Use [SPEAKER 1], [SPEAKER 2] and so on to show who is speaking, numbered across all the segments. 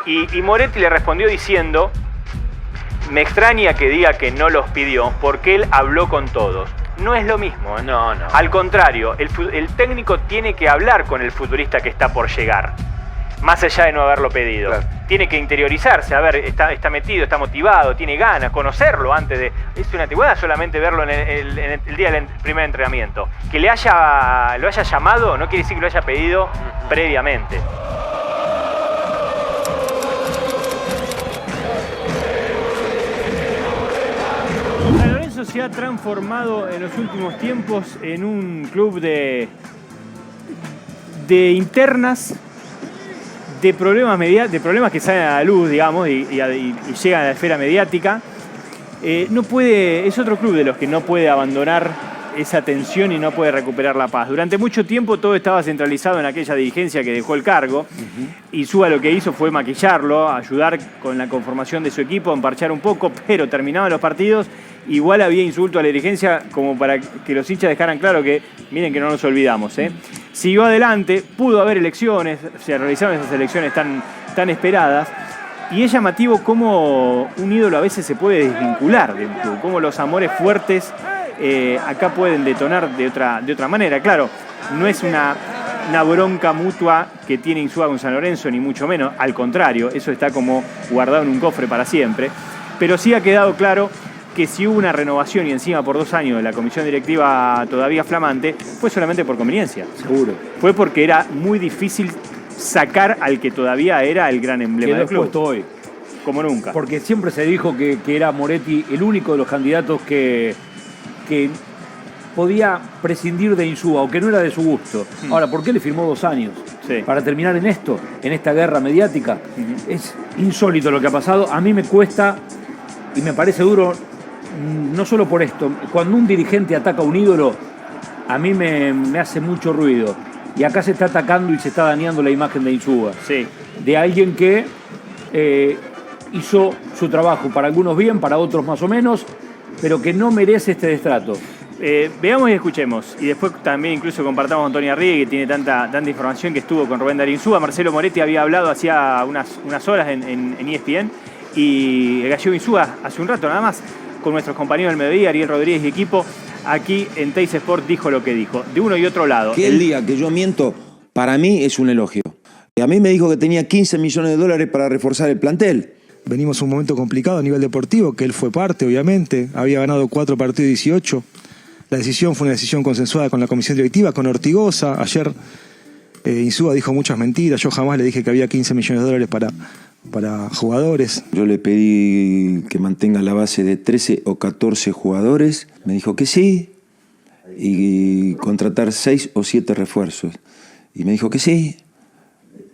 [SPEAKER 1] Y Moretti le respondió diciendo: me extraña que diga que no los pidió porque él habló con todos. No es lo mismo, ¿eh?
[SPEAKER 2] No.
[SPEAKER 1] Al contrario, el técnico tiene que hablar con el futbolista que está por llegar, más allá de no haberlo pedido.
[SPEAKER 2] Claro.
[SPEAKER 1] Tiene que interiorizarse, a ver, está metido, está motivado, tiene ganas, conocerlo antes de... Es una antigüedad solamente verlo en el día del primer entrenamiento. Que lo haya llamado no quiere decir que lo haya pedido previamente. San Lorenzo se ha transformado en los últimos tiempos en un club de internas, de problemas que salen a la luz, digamos, y llegan a la esfera mediática. Es otro club de los que no puede abandonar esa tensión y no puede recuperar la paz. Durante mucho tiempo todo estaba centralizado en aquella dirigencia que dejó el cargo. Insúa lo que hizo fue maquillarlo, ayudar con la conformación de su equipo, emparchar un poco, pero terminaban los partidos. Igual había insulto a la dirigencia como para que los hinchas dejaran claro que, miren que no nos olvidamos. Siguió adelante, pudo haber elecciones, se realizaron esas elecciones tan esperadas. Y es llamativo cómo un ídolo a veces se puede desvincular de un club, cómo los amores fuertes acá pueden detonar de otra manera. Claro, no es una bronca mutua que tiene Insúa con San Lorenzo, ni mucho menos. Al contrario, eso está como guardado en un cofre para siempre. Pero sí ha quedado claro que si hubo una renovación y encima por 2 años de la comisión directiva todavía flamante, fue solamente por conveniencia.
[SPEAKER 3] Seguro.
[SPEAKER 1] Fue porque era muy difícil sacar al que todavía era el gran emblema del club.
[SPEAKER 3] Puesto hoy.
[SPEAKER 1] Como nunca.
[SPEAKER 3] Porque siempre se dijo que era Moretti el único de los candidatos que podía prescindir de Insúa o que no era de su gusto. Ahora, ¿por qué le firmó 2 años?
[SPEAKER 1] Sí.
[SPEAKER 3] Para terminar en esto, en esta guerra mediática. Es insólito lo que ha pasado. A mí me cuesta y me parece duro, no solo por esto. Cuando un dirigente ataca a un ídolo, a mí me hace mucho ruido. Y acá se está atacando y se está dañando la imagen de Insúa.
[SPEAKER 1] Sí.
[SPEAKER 3] De alguien que hizo su trabajo, para algunos bien, para otros más o menos, pero que no merece este destrato.
[SPEAKER 1] Veamos y escuchemos. Y después también incluso compartamos con Antonio Arrigue, que tiene tanta información, que estuvo con Rubén Darín Insúa. Marcelo Moretti había hablado hacía unas horas en ESPN. Y el gallego Insúa, hace un rato nada más, con nuestros compañeros del mediodía, Ariel Rodríguez y equipo, aquí en Teis Sport dijo lo que dijo, de uno y otro lado.
[SPEAKER 4] Que el día que yo miento, para mí es un elogio. Y a mí me dijo que tenía 15 millones de dólares para reforzar el plantel.
[SPEAKER 5] Venimos un momento complicado a nivel deportivo, que él fue parte, obviamente. Había ganado 4 partidos de 18. La decisión fue una decisión consensuada con la comisión directiva, con Ortigosa. Ayer Insúa dijo muchas mentiras. Yo jamás le dije que había 15 millones de dólares para jugadores.
[SPEAKER 4] Yo le pedí que mantenga la base de 13 o 14 jugadores. Me dijo que sí. Y contratar 6 o 7 refuerzos. Y me dijo que sí.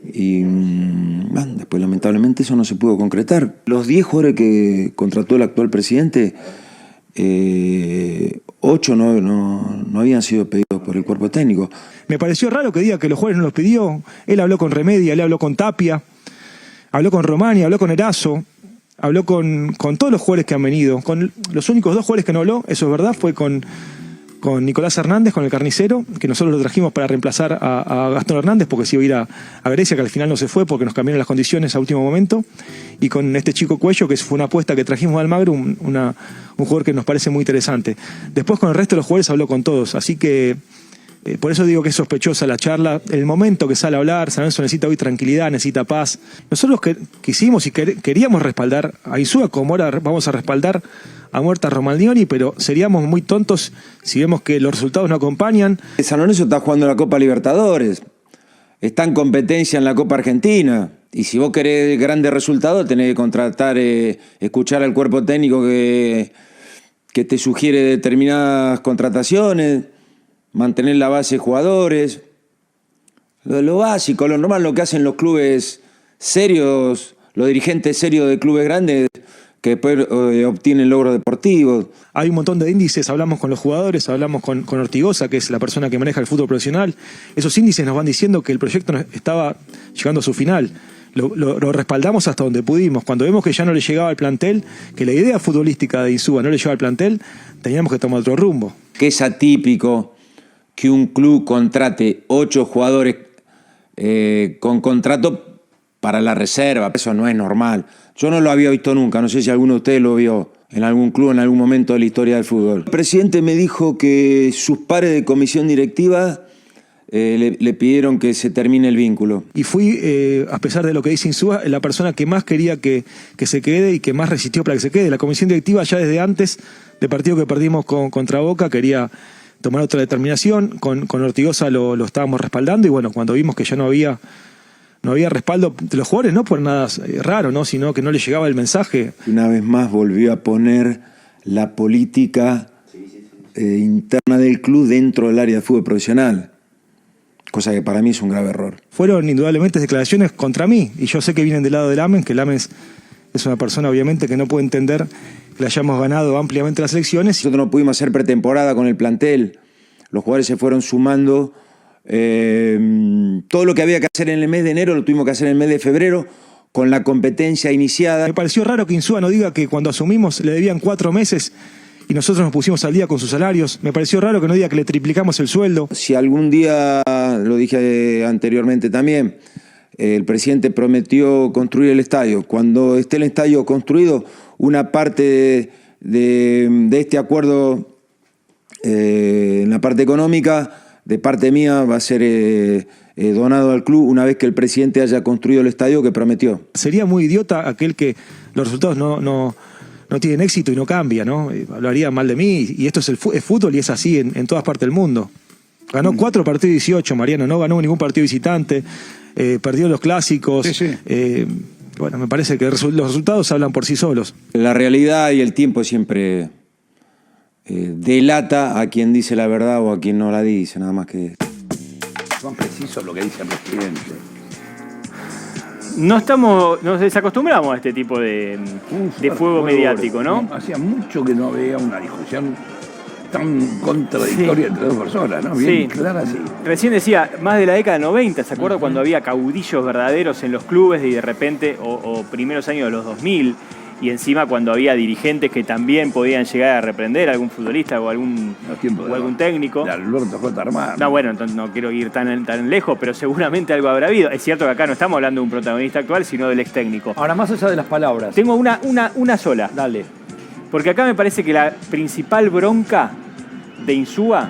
[SPEAKER 4] Y bueno, después lamentablemente eso no se pudo concretar. Los 10 jugadores que contrató el actual presidente, 8 no habían sido pedidos por el cuerpo técnico.
[SPEAKER 5] Me pareció raro que diga que los jugadores no los pidió. Él habló con Remedia, él habló con Tapia, habló con Romani, habló con Erazo, habló con todos los jugadores que han venido. Con los únicos 2 jugadores que no habló, eso es verdad, fue con Nicolás Hernández, con el carnicero, que nosotros lo trajimos para reemplazar a Gastón Hernández, porque se iba a ir a Grecia, que al final no se fue porque nos cambiaron las condiciones a último momento, y con este chico Cuello, que fue una apuesta que trajimos de Almagro, un jugador que nos parece muy interesante. Después con el resto de los jugadores habló con todos, así que por eso digo que es sospechosa la charla. El momento que sale a hablar, San Lorenzo necesita hoy tranquilidad, necesita paz. Nosotros quisimos y queríamos respaldar a Insúa, como ahora vamos a respaldar a Muerta Romagnoli, pero seríamos muy tontos si vemos que los resultados no acompañan.
[SPEAKER 4] San Lorenzo está jugando la Copa Libertadores, está en competencia en la Copa Argentina, y si vos querés grandes resultados tenés que contratar, escuchar al cuerpo técnico que te sugiere determinadas contrataciones, mantener la base de jugadores, lo básico, lo normal, lo que hacen los clubes serios, los dirigentes serios de clubes grandes, que después obtienen logros deportivos.
[SPEAKER 5] Hay un montón de índices, hablamos con los jugadores, hablamos con Ortigosa, que es la persona que maneja el fútbol profesional. Esos índices nos van diciendo que el proyecto estaba llegando a su final. Lo respaldamos hasta donde pudimos. Cuando vemos que ya no le llegaba al plantel, que la idea futbolística de Insúa no le llegaba al plantel, teníamos que tomar otro rumbo.
[SPEAKER 4] Que es atípico que un club contrate 8 jugadores con contrato para la reserva. Eso no es normal. Yo no lo había visto nunca, no sé si alguno de ustedes lo vio en algún club, en algún momento de la historia del fútbol. El presidente me dijo que sus pares de comisión directiva le pidieron que se termine el vínculo.
[SPEAKER 5] Y fui, a pesar de lo que dice Insúa, la persona que más quería que se quede y que más resistió para que se quede. La comisión directiva ya desde antes del partido que perdimos contra Boca quería tomar otra determinación. Con Ortigosa lo estábamos respaldando y bueno, cuando vimos que ya no había respaldo de los jugadores, no por nada raro, ¿no? Sino que no le llegaba el mensaje.
[SPEAKER 4] Una vez más volvió a poner la política interna del club dentro del área de fútbol profesional. Cosa que para mí es un grave error.
[SPEAKER 5] Fueron indudablemente declaraciones contra mí, y yo sé que vienen del lado de Lamen, que Lamen es una persona obviamente que no puede entender que le hayamos ganado ampliamente las elecciones.
[SPEAKER 4] Nosotros no pudimos hacer pretemporada con el plantel, los jugadores se fueron sumando, todo lo que había que hacer en el mes de enero lo tuvimos que hacer en el mes de febrero, con la competencia iniciada.
[SPEAKER 5] Me pareció raro que Insúa no diga que cuando asumimos le debían 4 meses y nosotros nos pusimos al día con sus salarios. Me pareció raro que no diga que le triplicamos el sueldo.
[SPEAKER 4] Si algún día, lo dije anteriormente también, el presidente prometió construir el estadio. Cuando esté el estadio construido, una parte de este acuerdo en la parte económica, de parte mía, va a ser donado al club una vez que el presidente haya construido el estadio que prometió.
[SPEAKER 5] Sería muy idiota aquel que los resultados no tienen éxito y no cambia, ¿no? Hablaría mal de mí, y esto es el fútbol y es así en todas partes del mundo. Ganó 4 partidos de 18, Mariano, no ganó ningún partido visitante, perdió los clásicos.
[SPEAKER 3] Sí.
[SPEAKER 5] Bueno, me parece que los resultados hablan por sí solos.
[SPEAKER 4] La realidad y el tiempo siempre delata a quien dice la verdad o a quien no la dice, nada más que...
[SPEAKER 3] Son precisos lo que dice el presidente.
[SPEAKER 1] Nos desacostumbramos a este tipo de fuego mediático, ¿no?
[SPEAKER 3] Hacía mucho que no veía una discusión tan contradictoria entre dos personas, ¿no? Bien clara, sí.
[SPEAKER 1] Recién decía, más de la década del 90, ¿se acuerda cuando había caudillos verdaderos en los clubes y de repente, o primeros años de los 2000, y encima cuando había dirigentes que también podían llegar a reprender a algún futbolista o algún técnico?
[SPEAKER 3] De Alberto J. Armando.
[SPEAKER 1] No, bueno, entonces no quiero ir tan lejos, pero seguramente algo habrá habido. Es cierto que acá no estamos hablando de un protagonista actual, sino del ex técnico.
[SPEAKER 3] Ahora, más allá de las palabras.
[SPEAKER 1] Tengo una sola.
[SPEAKER 3] Dale.
[SPEAKER 1] Porque acá me parece que la principal bronca de Insúa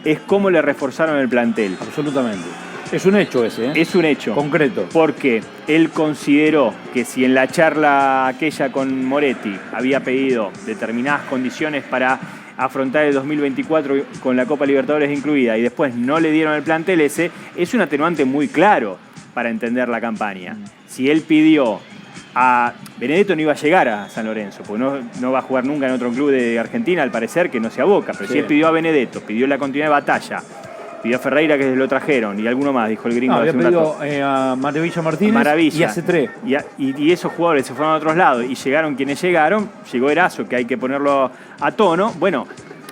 [SPEAKER 1] es cómo le reforzaron el plantel.
[SPEAKER 3] Absolutamente. Es un hecho ese, ¿eh?
[SPEAKER 1] Es un hecho.
[SPEAKER 3] Concreto.
[SPEAKER 1] Porque él consideró que si en la charla aquella con Moretti había pedido determinadas condiciones para afrontar el 2024 con la Copa Libertadores incluida y después no le dieron el plantel ese, es un atenuante muy claro para entender la campaña. Si él pidió a Benedetto, no iba a llegar a San Lorenzo, porque no va a jugar nunca en otro club de Argentina, al parecer, que no sea Boca. Pero si él pidió a Benedetto, pidió la continuidad de Batalla, pidió a Ferreira, que lo trajeron, y alguno más, dijo el gringo.
[SPEAKER 3] Había pedido a Maravilla Martínez y a C3.
[SPEAKER 1] Y esos jugadores se fueron a otros lados y llegaron quienes llegaron. Llegó Erazo, que hay que ponerlo a tono. Bueno,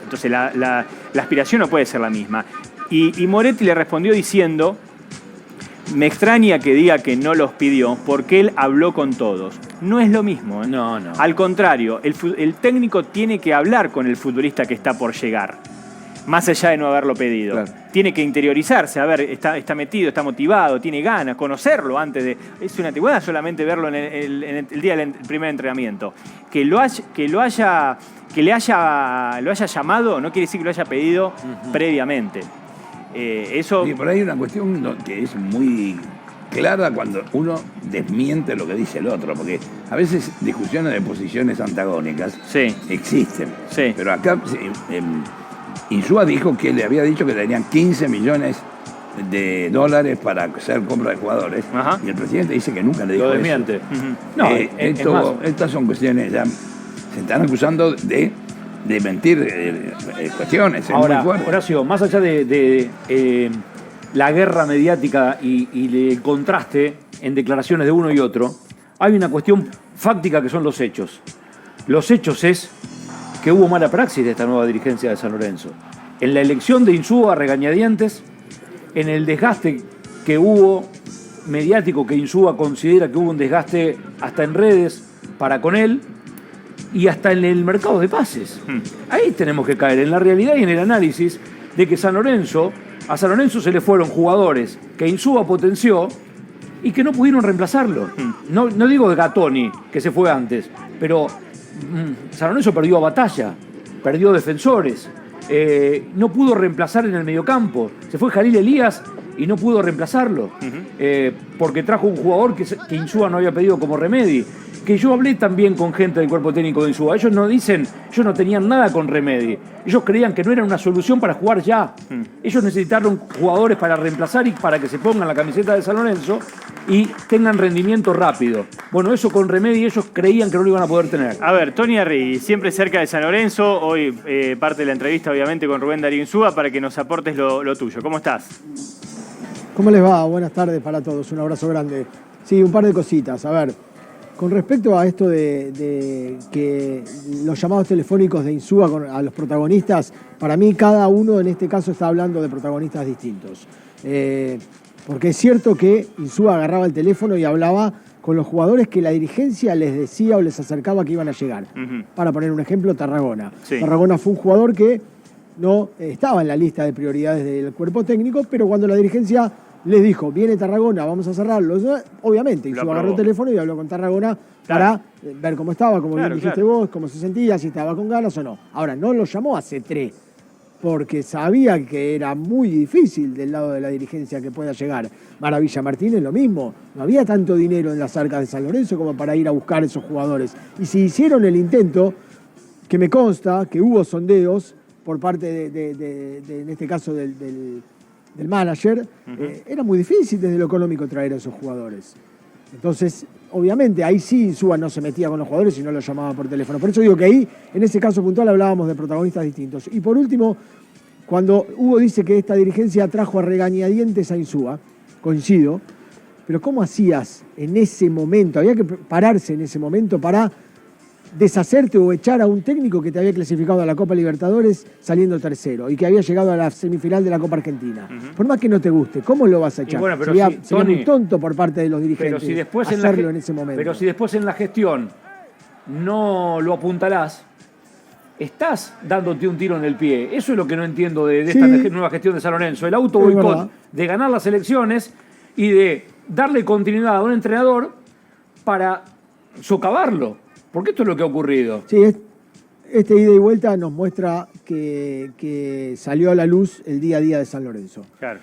[SPEAKER 1] entonces la aspiración no puede ser la misma. Y Moretti le respondió diciendo: me extraña que diga que no los pidió porque él habló con todos. No es lo mismo, ¿eh?
[SPEAKER 3] No.
[SPEAKER 1] Al contrario, el técnico tiene que hablar con el futbolista que está por llegar, más allá de no haberlo pedido.
[SPEAKER 3] Claro.
[SPEAKER 1] Tiene que interiorizarse, a ver, está metido, está motivado, tiene ganas, conocerlo antes de... Es una antigüedad solamente verlo en el día del primer entrenamiento. Que lo haya llamado no quiere decir que lo haya pedido previamente. Eso...
[SPEAKER 3] Sí, por ahí hay una cuestión que es muy clara cuando uno desmiente lo que dice el otro, porque a veces discusiones de posiciones antagónicas existen.
[SPEAKER 1] Sí.
[SPEAKER 3] Pero acá Insúa dijo que le había dicho que tenían 15 millones de dólares para hacer compra de jugadores. Ajá. Y el presidente dice que nunca le dijo
[SPEAKER 1] lo desmiente.
[SPEAKER 3] Eso. No, estas son cuestiones, ya se están acusando de mentir cuestiones.
[SPEAKER 2] Ahora,
[SPEAKER 3] muy fuerte.
[SPEAKER 2] Horacio, más allá de la guerra mediática y el contraste en declaraciones de uno y otro, hay una cuestión fáctica que son los hechos. Los hechos es que hubo mala praxis de esta nueva dirigencia de San Lorenzo. En la elección de Insúa a regañadientes, en el desgaste que hubo mediático, que Insúa considera que hubo un desgaste hasta en redes para con él, y hasta en el mercado de pases. Ahí tenemos que caer en la realidad y en el análisis de que a San Lorenzo se le fueron jugadores que Insúa potenció
[SPEAKER 3] y que no pudieron reemplazarlo. No digo de Gatoni, que se fue antes, pero San Lorenzo perdió batalla, perdió defensores, no pudo reemplazar en el mediocampo. Se fue Jalil Elías y no pudo reemplazarlo, porque trajo un jugador que Insúa no había pedido como Remedi. Que yo hablé también con gente del cuerpo técnico de Insúa. Ellos no dicen, ellos no tenían nada con Remedi. Ellos creían que no era una solución para jugar ya. Ellos necesitaron jugadores para reemplazar y para que se pongan la camiseta de San Lorenzo y tengan rendimiento rápido. Bueno, eso con Remedi ellos creían que no lo iban a poder tener.
[SPEAKER 1] A ver, Tony Arri, siempre cerca de San Lorenzo, hoy parte de la entrevista obviamente con Rubén Darío Insúa para que nos aportes lo tuyo. ¿Cómo estás?
[SPEAKER 6] ¿Cómo les va? Buenas tardes para todos, un abrazo grande. Sí, un par de cositas. A ver, con respecto a esto de que los llamados telefónicos de Insúa a los protagonistas, para mí cada uno en este caso está hablando de protagonistas distintos. Porque es cierto que Insúa agarraba el teléfono y hablaba con los jugadores que la dirigencia les decía o les acercaba que iban a llegar. Para poner un ejemplo, Tarragona. Sí. Tarragona fue un jugador que no estaba en la lista de prioridades del cuerpo técnico, pero cuando la dirigencia les dijo, viene Tarragona, vamos a cerrarlo, obviamente, Insúa agarró el teléfono y habló con Tarragona para ver cómo estaba, como bien dijiste vos, cómo se sentía, si estaba con ganas o no. Ahora, no lo llamó a C3, porque sabía que era muy difícil del lado de la dirigencia que pueda llegar. Maravilla Martínez, lo mismo. No había tanto dinero en las arcas de San Lorenzo como para ir a buscar esos jugadores. Y si hicieron el intento, que me consta que hubo sondeos por parte en este caso del manager, era muy difícil desde lo económico traer a esos jugadores. Entonces, obviamente, ahí sí Insúa no se metía con los jugadores y no los llamaba por teléfono. Por eso digo que ahí, en ese caso puntual, hablábamos de protagonistas distintos. Y por último, cuando Hugo dice que esta dirigencia trajo a regañadientes a Insúa, coincido, pero ¿cómo hacías en ese momento? Había que pararse en ese momento para deshacerte o echar a un técnico que te había clasificado a la Copa Libertadores saliendo tercero y que había llegado a la semifinal de la Copa Argentina. Por más que no te guste, ¿cómo lo vas a echar?
[SPEAKER 3] Bueno,
[SPEAKER 6] sería muy tonto por parte de los dirigentes
[SPEAKER 3] pero si después
[SPEAKER 6] hacerlo en ese momento.
[SPEAKER 3] Pero si después en la gestión no lo apuntalás, estás dándote un tiro en el pie. Eso es lo que no entiendo de esta nueva gestión de San Lorenzo. El auto boicot de ganar las elecciones y de darle continuidad a un entrenador para socavarlo. Porque esto es lo que ha ocurrido.
[SPEAKER 6] Sí, este ida y vuelta nos muestra que salió a la luz el día a día de San Lorenzo. Claro.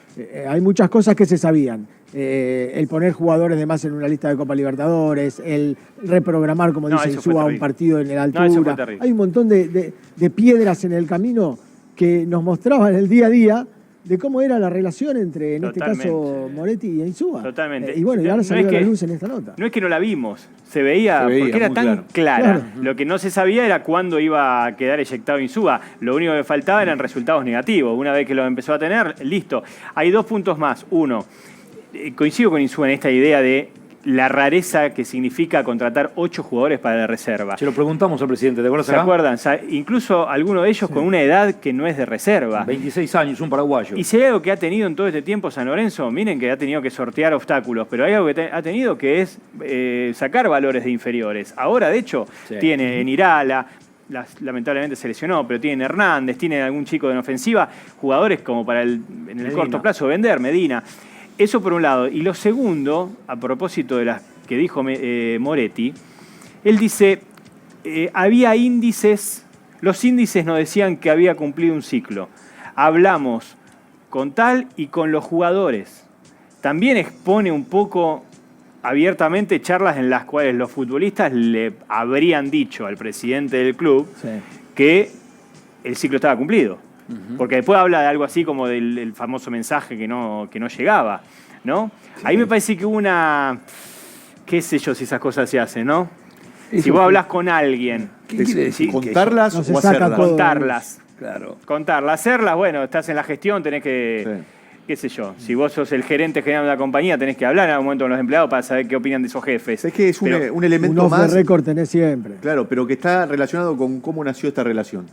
[SPEAKER 6] Hay muchas cosas que se sabían. El poner jugadores de más en una lista de Copa Libertadores, el reprogramar, como dice Insúa, un partido en la altura. Hay un montón de piedras en el camino que nos mostraban el día a día de cómo era la relación entre, en este caso, Moretti y Insúa.
[SPEAKER 1] Totalmente.
[SPEAKER 6] Y bueno, y ahora salió a la luz en esta nota.
[SPEAKER 1] No es que no la vimos, se veía porque era tan clara. Claro. Lo que no se sabía era cuándo iba a quedar eyectado Insúa. Lo único que faltaba eran resultados negativos. Una vez que lo empezó a tener, listo. Hay 2 puntos más. Uno, coincido con Insúa en esta idea de la rareza que significa contratar 8 jugadores para la reserva.
[SPEAKER 3] Se lo preguntamos al presidente, ¿te acuerdas?
[SPEAKER 1] ¿Se acuerdan? O sea, incluso algunos de ellos con una edad que no es de reserva.
[SPEAKER 3] 26 años, un paraguayo.
[SPEAKER 1] Y si hay algo que ha tenido en todo este tiempo San Lorenzo, miren que ha tenido que sortear obstáculos, pero hay algo que ha tenido que es sacar valores de inferiores. Ahora, de hecho, tiene en Irala, lamentablemente se lesionó, pero tiene Hernández, tiene algún chico en ofensiva, jugadores como para en el corto plazo vender, Medina. Eso por un lado. Y lo segundo, a propósito de las que dijo Moretti, él dice, había índices, los índices nos decían que había cumplido un ciclo. Hablamos con tal y con los jugadores. También expone un poco abiertamente charlas en las cuales los futbolistas le habrían dicho al presidente del club que el ciclo estaba cumplido. Porque después habla de algo así como del famoso mensaje que no llegaba, ¿no? Sí. Ahí me parece que hubo una... qué sé yo si esas cosas se hacen, ¿no? Si vos hablas con alguien...
[SPEAKER 3] ¿Qué quiere decir?
[SPEAKER 1] ¿Contarlas o hacerlas? Contarlas.
[SPEAKER 3] Claro.
[SPEAKER 1] Contarlas. Hacerlas, bueno, estás en la gestión, tenés que... Sí. Qué sé yo, si vos sos el gerente general de la compañía, tenés que hablar en algún momento con los empleados para saber qué opinan de esos jefes.
[SPEAKER 7] Es que es un elemento
[SPEAKER 6] más... de récord tenés siempre.
[SPEAKER 7] Claro, pero que está relacionado con cómo nació esta relación.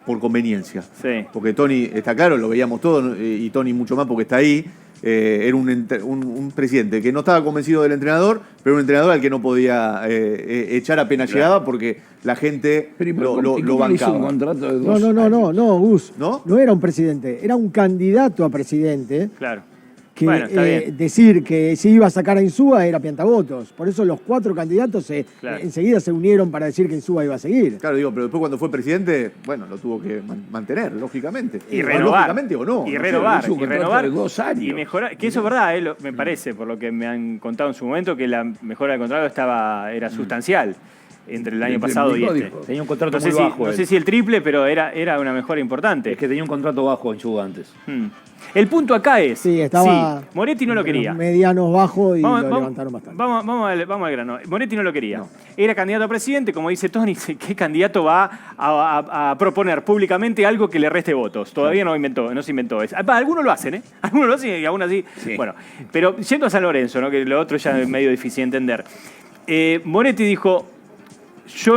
[SPEAKER 7] Por conveniencia.
[SPEAKER 1] Sí.
[SPEAKER 7] Porque Tony, está claro, lo veíamos todos, y Tony mucho más porque está ahí. Era un presidente que no estaba convencido del entrenador, pero un entrenador al que no podía echar apenas llegaba porque la gente lo bancaba.
[SPEAKER 6] Un contrato de 2 años. No, Gus. ¿No? No era un presidente, era un candidato a presidente.
[SPEAKER 1] Claro.
[SPEAKER 6] que
[SPEAKER 1] Bueno, está bien.
[SPEAKER 6] decir que si iba a sacar a Insúa era piantavotos. Por eso los 4 candidatos
[SPEAKER 1] Claro.
[SPEAKER 6] enseguida se unieron para decir que Insúa iba a seguir.
[SPEAKER 7] Claro, digo, pero después cuando fue presidente, bueno, lo tuvo que mantener, lógicamente.
[SPEAKER 1] Y
[SPEAKER 7] O
[SPEAKER 1] renovar.
[SPEAKER 7] lógicamente o no.
[SPEAKER 1] Y
[SPEAKER 7] no sé.
[SPEAKER 1] renovar.
[SPEAKER 3] hizo un
[SPEAKER 1] Y
[SPEAKER 3] contrato
[SPEAKER 1] renovar.
[SPEAKER 3] de 2 años.
[SPEAKER 1] Y mejorar. Que eso es verdad, me parece, por lo que me han contado en su momento, que la mejora del contrato era sustancial entre el año pasado y este.
[SPEAKER 2] Tenía un contrato
[SPEAKER 1] No sé,
[SPEAKER 2] muy
[SPEAKER 1] si,
[SPEAKER 2] bajo.
[SPEAKER 1] no
[SPEAKER 2] él.
[SPEAKER 1] sé si el triple, pero era una mejora importante.
[SPEAKER 2] Es que tenía un contrato bajo en Yuga antes.
[SPEAKER 1] El punto acá es,
[SPEAKER 6] Sí, estaba.
[SPEAKER 1] Moretti no lo
[SPEAKER 6] entre los
[SPEAKER 1] quería.
[SPEAKER 6] medianos bajos y lo levantaron bastante.
[SPEAKER 1] Vamos al grano. Moretti no lo quería. Era candidato a presidente, como dice Tony, ¿qué candidato va a proponer públicamente algo que le reste votos? Todavía no se inventó eso. Algunos lo hacen, ¿eh? Algunos lo hacen y aún así.
[SPEAKER 3] Sí.
[SPEAKER 1] Bueno, pero yendo a San Lorenzo, ¿no? Que lo otro ya es medio difícil de entender. Moretti dijo, yo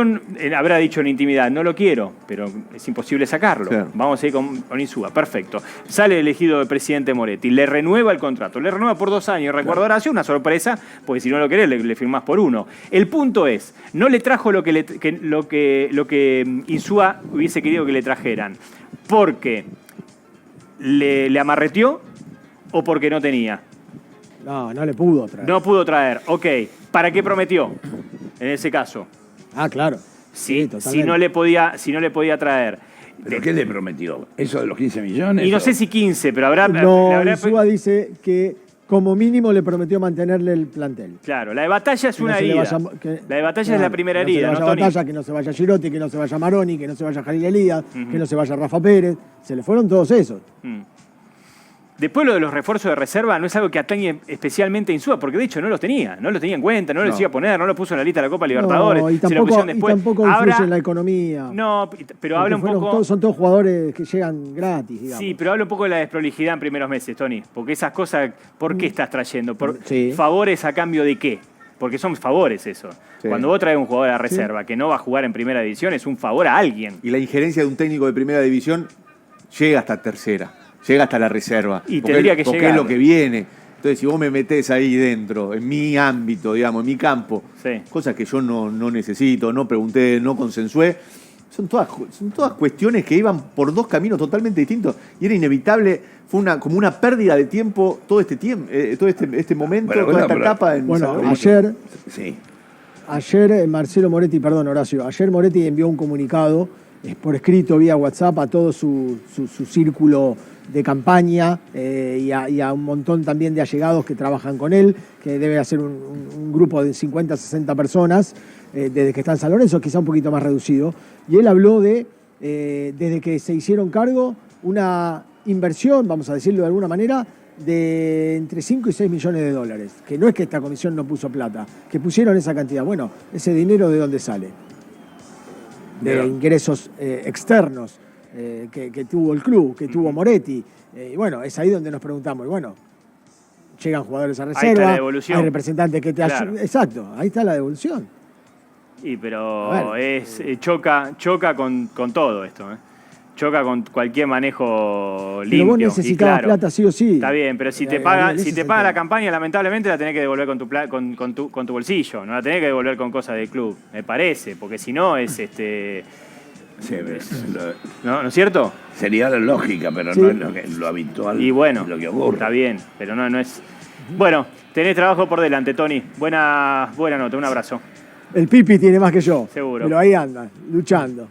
[SPEAKER 1] habrá dicho en intimidad, no lo quiero, pero es imposible sacarlo.
[SPEAKER 7] Claro.
[SPEAKER 1] Vamos a ir con Insúa, perfecto. Sale elegido el presidente Moretti, le renueva el contrato, le renueva por 2 años. Recuerdo Horacio, una sorpresa, porque si no lo querés, le firmás por 1. El punto es, no le trajo lo que Insúa hubiese querido que le trajeran, porque le amarreteó o porque no tenía.
[SPEAKER 6] No le pudo traer.
[SPEAKER 1] No pudo traer, ok. ¿Para qué prometió en ese caso?
[SPEAKER 6] Ah, claro.
[SPEAKER 1] Si
[SPEAKER 6] totalmente.
[SPEAKER 1] no le podía traer.
[SPEAKER 3] ¿Pero qué le prometió? ¿Eso de los 15 millones?
[SPEAKER 1] Y no
[SPEAKER 3] o-
[SPEAKER 1] sé si 15, pero habrá...
[SPEAKER 6] No,
[SPEAKER 1] habrá-
[SPEAKER 6] Insúa dice que como mínimo le prometió mantenerle el plantel.
[SPEAKER 1] Claro, la de Batalla es
[SPEAKER 6] Que no
[SPEAKER 1] una
[SPEAKER 6] se le
[SPEAKER 1] herida.
[SPEAKER 6] vaya-
[SPEAKER 1] La de Batalla es la primera herida,
[SPEAKER 6] que no
[SPEAKER 1] ¿no,
[SPEAKER 6] se
[SPEAKER 1] Tony?
[SPEAKER 6] vaya Batalla, que no se vaya Girotti, que no se vaya Maroni, que no se vaya Jalil Elías, que no se vaya Rafa Pérez. Se le fueron todos esos.
[SPEAKER 1] Después lo de los refuerzos de reserva no es algo que atañe especialmente a Insúa, porque de hecho no los tenía en cuenta, no los iba a poner, no lo puso en la lista de la Copa Libertadores.
[SPEAKER 6] No, y
[SPEAKER 1] se lo
[SPEAKER 6] tampoco,
[SPEAKER 1] pusieron
[SPEAKER 6] y
[SPEAKER 1] después.
[SPEAKER 6] tampoco influye en la economía.
[SPEAKER 1] No, pero
[SPEAKER 6] Porque
[SPEAKER 1] habla un poco...
[SPEAKER 6] son todos jugadores que llegan gratis, digamos.
[SPEAKER 1] Sí, pero habla un poco de la desprolijidad en primeros meses, Tony. Porque esas cosas, ¿por qué estás trayendo? ¿Por
[SPEAKER 6] Sí.
[SPEAKER 1] favores a cambio de qué? Porque son favores eso.
[SPEAKER 7] Sí.
[SPEAKER 1] Cuando vos traes un jugador a la reserva que no va a jugar en primera división, es un favor a alguien.
[SPEAKER 7] Y la injerencia de un técnico de primera división llega hasta tercera, llega hasta la reserva.
[SPEAKER 1] Y
[SPEAKER 7] porque
[SPEAKER 1] tendría que
[SPEAKER 7] porque
[SPEAKER 1] llegar.
[SPEAKER 7] es lo que viene. Entonces, si vos me metés ahí dentro, en mi ámbito, digamos, en mi campo,
[SPEAKER 1] Sí.
[SPEAKER 7] cosas que yo no necesito, no pregunté, no consensué, son todas cuestiones que iban por 2 caminos totalmente distintos y era inevitable, fue como una pérdida de tiempo todo este tiempo, todo este momento,
[SPEAKER 3] Bueno,
[SPEAKER 7] toda esta
[SPEAKER 3] pero-
[SPEAKER 7] etapa en
[SPEAKER 6] Bueno,
[SPEAKER 7] San Lorenzo.
[SPEAKER 3] Sí.
[SPEAKER 6] ayer Marcelo Moretti, perdón, Horacio, ayer Moretti envió un comunicado por escrito vía WhatsApp a todo su círculo de campaña y a un montón también de allegados que trabajan con él, que debe ser un grupo de 50, 60 personas desde que está en San Lorenzo, quizá un poquito más reducido. Y él habló de, desde que se hicieron cargo, una inversión, vamos a decirlo de alguna manera, de entre 5 y 6 millones de dólares. Que no es que esta comisión no puso plata, que pusieron esa cantidad. Bueno, ese dinero ¿de dónde sale? De ingresos externos que tuvo el club, que tuvo Moretti. Y bueno, es ahí donde nos preguntamos. Y bueno, llegan jugadores a
[SPEAKER 1] Ahí está la
[SPEAKER 6] reserva,
[SPEAKER 1] devolución.
[SPEAKER 6] hay representantes que te
[SPEAKER 1] Claro.
[SPEAKER 6] ayudan. Exacto, ahí está la devolución.
[SPEAKER 1] Y pero
[SPEAKER 6] A ver.
[SPEAKER 1] choca con todo esto. Choca con cualquier manejo limpio.
[SPEAKER 6] Pero vos
[SPEAKER 1] y
[SPEAKER 6] necesitabas
[SPEAKER 1] claro.
[SPEAKER 6] plata sí o sí.
[SPEAKER 1] Está bien, pero si te
[SPEAKER 6] Ese
[SPEAKER 1] paga,
[SPEAKER 6] es
[SPEAKER 1] si te
[SPEAKER 6] el
[SPEAKER 1] paga
[SPEAKER 6] tema.
[SPEAKER 1] la campaña, lamentablemente la tenés que devolver con tu bolsillo. No la tenés que devolver con cosas del club, me parece, porque si no es
[SPEAKER 3] Sí,
[SPEAKER 1] ¿no es cierto?
[SPEAKER 3] sería la lógica, pero
[SPEAKER 6] Sí.
[SPEAKER 3] no es lo habitual.
[SPEAKER 1] Y bueno,
[SPEAKER 3] lo que ocurre.
[SPEAKER 1] está bien, pero no es. Bueno, tenés trabajo por delante, Tony. Buena nota, un abrazo.
[SPEAKER 6] El Pipi tiene más que yo.
[SPEAKER 1] Seguro.
[SPEAKER 6] Pero ahí anda, luchando.